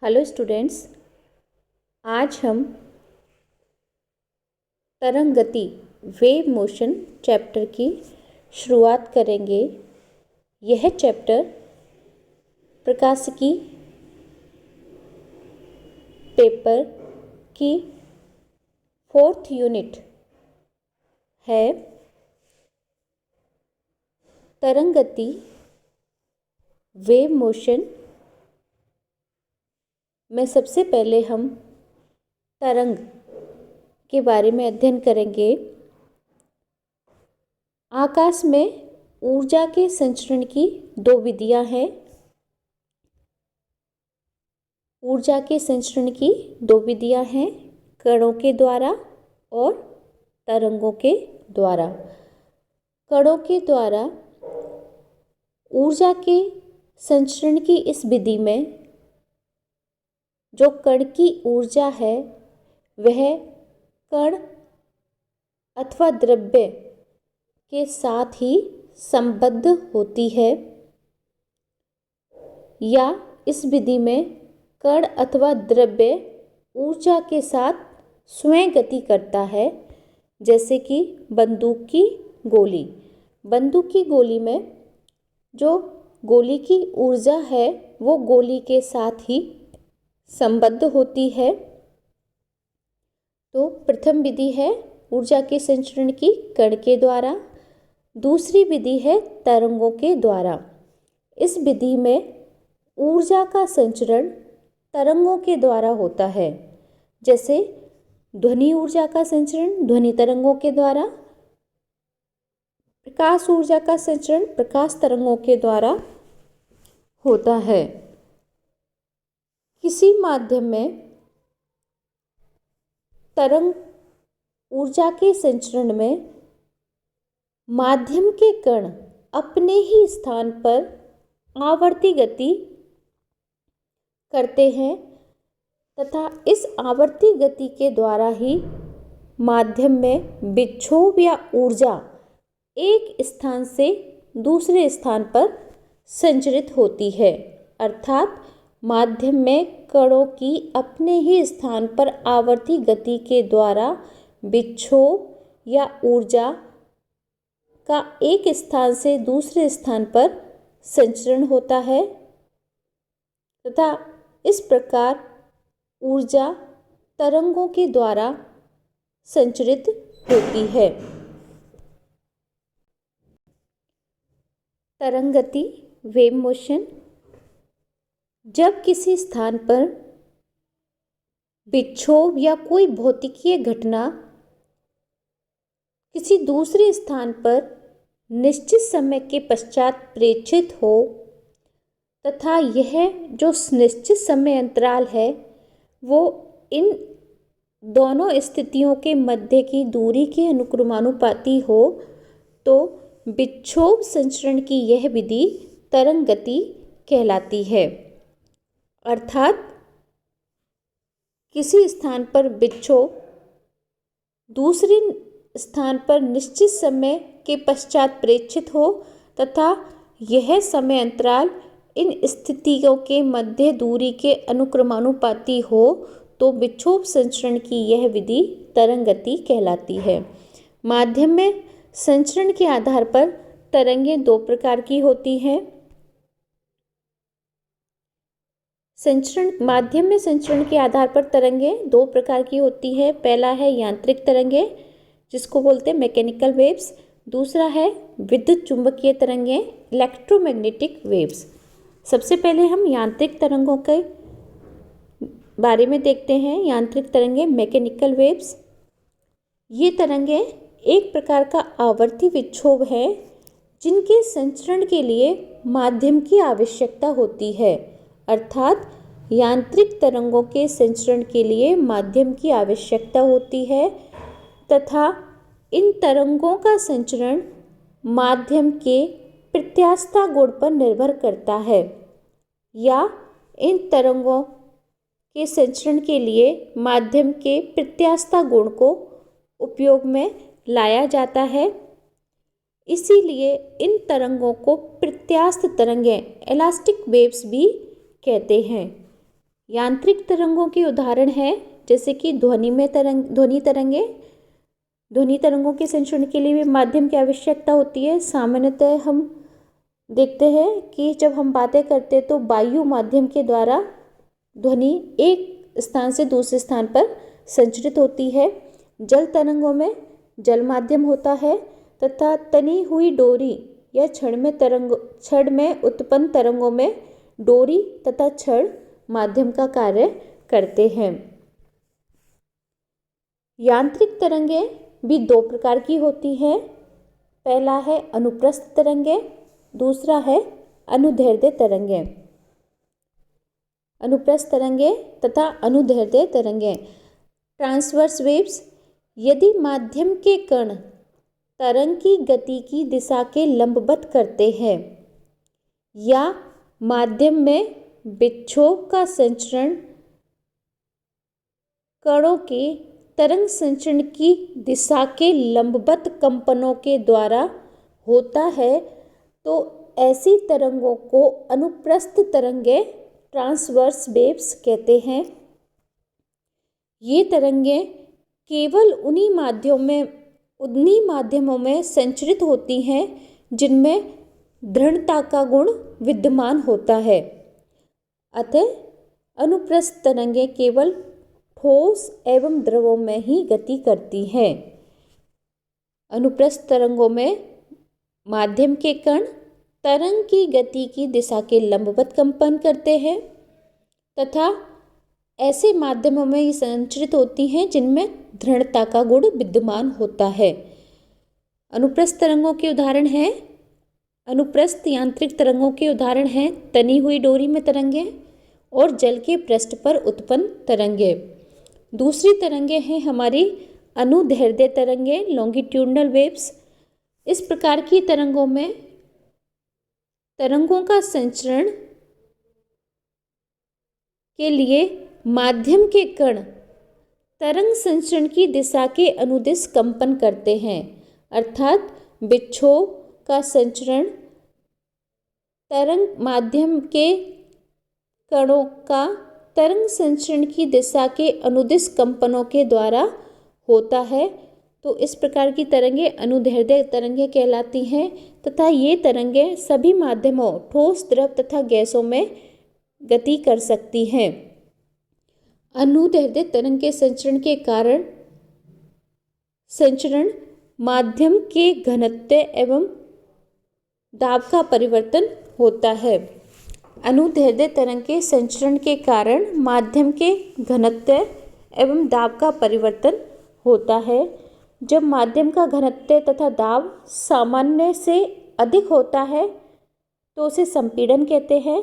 Hello students, आज हम तरंग गति वेव मोशन चैप्टर की शुरुआत करेंगे। यह चैप्टर प्रकाशिकी पेपर की 4th यूनिट है। तरंग गति वेव मोशन में सबसे पहले हम तरंग के बारे में अध्ययन करेंगे। आकाश में ऊर्जा के संचरण की दो विधियां हैं। ऊर्जा के संचरण की दो विधियां हैं, कणों के द्वारा और तरंगों के द्वारा। कणों के द्वारा ऊर्जा के संचरण की इस विधि में जो कण की ऊर्जा है वह कण अथवा द्रव्य के साथ ही संबद्ध होती है, या इस विधि में कण अथवा द्रव्य ऊर्जा के साथ स्वयं गति करता है। जैसे कि बंदूक की गोली। बंदूक की गोली में जो गोली की ऊर्जा है वो गोली के साथ ही संबद्ध होती है। तो प्रथम विधि है ऊर्जा के संचरण की कण के द्वारा, दूसरी विधि है तरंगों के द्वारा। इस विधि में ऊर्जा का संचरण तरंगों के द्वारा होता है। जैसे ध्वनि ऊर्जा का संचरण ध्वनि तरंगों के द्वारा, प्रकाश ऊर्जा का संचरण प्रकाश तरंगों के द्वारा होता है। किसी माध्यम में तरंग ऊर्जा के संचरण में माध्यम के कण अपने ही स्थान पर आवर्ती गति करते हैं तथा इस आवर्ती गति के द्वारा ही माध्यम में विक्षोभ या ऊर्जा एक स्थान से दूसरे स्थान पर संचरित होती है। अर्थात माध्यम में कणों की अपने ही स्थान पर आवर्ती गति के द्वारा विक्षोभ या ऊर्जा का एक स्थान से दूसरे स्थान पर संचरण होता है तथा इस प्रकार ऊर्जा तरंगों के द्वारा संचरित होती है। तरंग गति वेव मोशन। जब किसी स्थान पर विक्षोभ या कोई भौतिकीय घटना किसी दूसरे स्थान पर निश्चित समय के पश्चात प्रेषित हो तथा यह जो निश्चित समय अंतराल है वो इन दोनों स्थितियों के मध्य की दूरी के अनुक्रमानुपाती हो, तो विक्षोभ संचरण की यह विधि तरंग गति कहलाती है। अर्थात किसी स्थान पर विक्षोभ दूसरे स्थान पर निश्चित समय के पश्चात प्रेषित हो तथा यह समय अंतराल इन स्थितियों के मध्य दूरी के अनुक्रमानुपाती हो, तो विक्षोभ संचरण की यह विधि तरंग गति कहलाती है। माध्यम में संचरण के आधार पर तरंगें दो प्रकार की होती हैं। माध्यम में संचरण के आधार पर तरंगें दो प्रकार की होती है। पहला है यांत्रिक तरंगें जिसको बोलते हैं मैकेनिकल वेव्स, दूसरा है विद्युत चुंबकीय तरंगें इलेक्ट्रोमैग्नेटिक वेव्स। सबसे पहले हम यांत्रिक तरंगों के बारे में देखते हैं। यांत्रिक तरंगें मैकेनिकल वेव्स। ये तरंगें एक प्रकार का आवर्ती विक्षोभ है जिनके संचरण के लिए माध्यम की आवश्यकता होती है। अर्थात यांत्रिक तरंगों के संचरण के लिए माध्यम की आवश्यकता होती है तथा इन तरंगों का संचरण माध्यम के प्रत्यास्थता गुण पर निर्भर करता है, या इन तरंगों के संचरण के लिए माध्यम के प्रत्यास्थता गुण को उपयोग में लाया जाता है। इसीलिए इन तरंगों को प्रत्यास्थ तरंगें इलास्टिक वेव्स भी कहते हैं। यांत्रिक तरंगों के उदाहरण हैं जैसे कि ध्वनि तरंगों के संचरण के लिए भी माध्यम की आवश्यकता होती है। सामान्यतः हम देखते हैं कि जब हम बातें करते हैं तो वायु माध्यम के द्वारा ध्वनि एक स्थान से दूसरे स्थान पर संचरित होती है। जल तरंगों में जल माध्यम होता है तथा तनी हुई डोरी या छड़ में उत्पन्न तरंगों में डोरी तथा छड़ माध्यम का कार्य करते हैं। यांत्रिक तरंगें भी दो प्रकार की होती हैं। पहला है अनुप्रस्थ तरंगें, दूसरा है अनुदैर्ध्य तरंगें। अनुप्रस्थ तरंगें तथा अनुदैर्ध्य तरंगें। ट्रांसवर्स वेव्स, यदि माध्यम के कण तरंग की गति की दिशा के लंबवत करते हैं या माध्यम में विक्षोभ का संचरण कणों के तरंग संचरण की दिशा के लंबवत कंपनों के द्वारा होता है तो ऐसी तरंगों को अनुप्रस्थ तरंगें ट्रांसवर्स वेव्स कहते हैं। ये तरंगें केवल उन्हीं माध्यमों में संचरित होती हैं जिनमें दृढ़ता का गुण विद्यमान होता है। अतः अनुप्रस्थ तरंगें केवल ठोस एवं द्रवों में ही गति करती हैं। अनुप्रस्थ तरंगों में माध्यम के कण तरंग की गति की दिशा के लंबवत कंपन करते हैं तथा ऐसे माध्यमों में ये संचरित होती हैं जिनमें दृढ़ता का गुण विद्यमान होता है। अनुप्रस्थ तरंगों के उदाहरण हैं अनुप्रस्थ यांत्रिक तरंगों के उदाहरण हैं तनी हुई डोरी में तरंगें और जल के पृष्ठ पर उत्पन्न तरंगें। दूसरी तरंगें हैं हमारी अनुदैर्ध्य तरंगें, लॉन्गिट्यूडनल वेव्स। इस प्रकार की तरंगों में तरंगों का संचरण के लिए माध्यम के कण तरंग संचरण की दिशा के अनुदिश कंपन करते हैं, अर्थात विक्षोभ का संचरण तरंग माध्यम के कणों का तरंग संचरण की दिशा के अनुदिश कंपनों के द्वारा होता है तो इस प्रकार की तरंगें अनुदैर्ध्य तरंगें कहलाती हैं तथा ये तरंगें सभी माध्यमों ठोस, द्रव तथा गैसों में गति कर सकती हैं। अनुदैर्ध्य तरंग के संचरण माध्यम के घनत्व एवं दाब का परिवर्तन होता है। अनुदैर्ध्य तरंग के संचरण के कारण माध्यम के घनत्व एवं दाब का परिवर्तन होता है। जब माध्यम का घनत्व तथा दाब सामान्य से अधिक होता है तो उसे संपीड़न कहते हैं,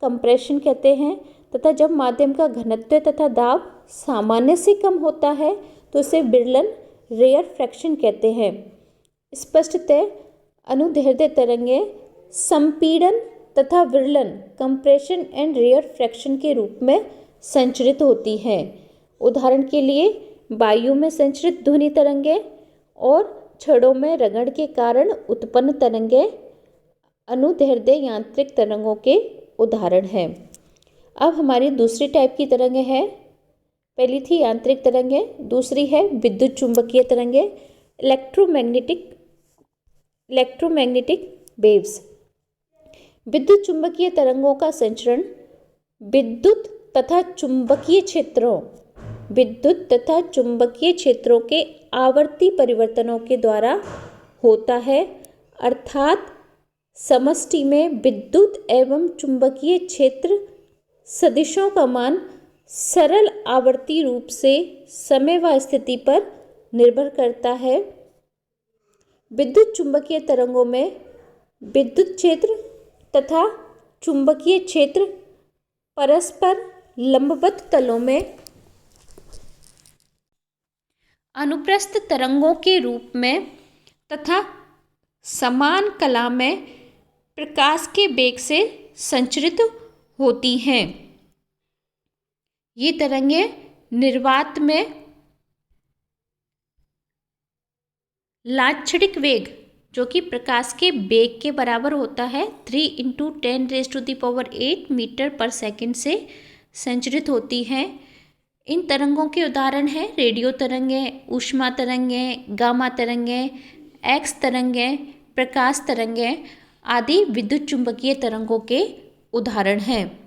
कंप्रेशन कहते हैं तथा जब माध्यम का घनत्व तथा दाब सामान्य से कम होता है तो उसे विरलन, रेयरफैक्शन कहते हैं। स्पष्टतः अनुदैर्ध्य तरंगें संपीड़न तथा विरलन, कंप्रेशन एंड रेयरफैक्शन के रूप में संचरित होती हैं। उदाहरण के लिए वायु में संचरित ध्वनि तरंगें और छड़ों में रगड़ के कारण उत्पन्न तरंगें अनुदैर्ध्य यांत्रिक तरंगों के उदाहरण हैं। अब हमारी दूसरी टाइप की तरंगें हैं। पहली थी यांत्रिक तरंगें, दूसरी है विद्युत चुंबकीय तरंगें, इलेक्ट्रोमैग्नेटिक वेव्स। विद्युत चुंबकीय तरंगों का संचरण विद्युत तथा चुंबकीय क्षेत्रों के आवर्ती परिवर्तनों के द्वारा होता है, अर्थात समष्टि में विद्युत एवं चुंबकीय क्षेत्र सदिशों का मान सरल आवर्ती रूप से समय व स्थिति पर निर्भर करता है। विद्युत चुंबकीय तरंगों में विद्युत क्षेत्र तथा चुंबकीय क्षेत्र परस्पर लंबवत तलों में अनुप्रस्थ तरंगों के रूप में तथा समान कला में प्रकाश के वेग से संचरित होती हैं। ये तरंगें निर्वात में लाक्षणिक वेग जो कि प्रकाश के वेग के बराबर होता है 3 × 10⁸ मीटर पर सेकंड से संचरित होती हैं। इन तरंगों के उदाहरण हैं रेडियो तरंगें, ऊष्मा तरंगें, गामा तरंगें, एक्स तरंगें, प्रकाश तरंगें आदि विद्युत चुंबकीय तरंगों के उदाहरण हैं।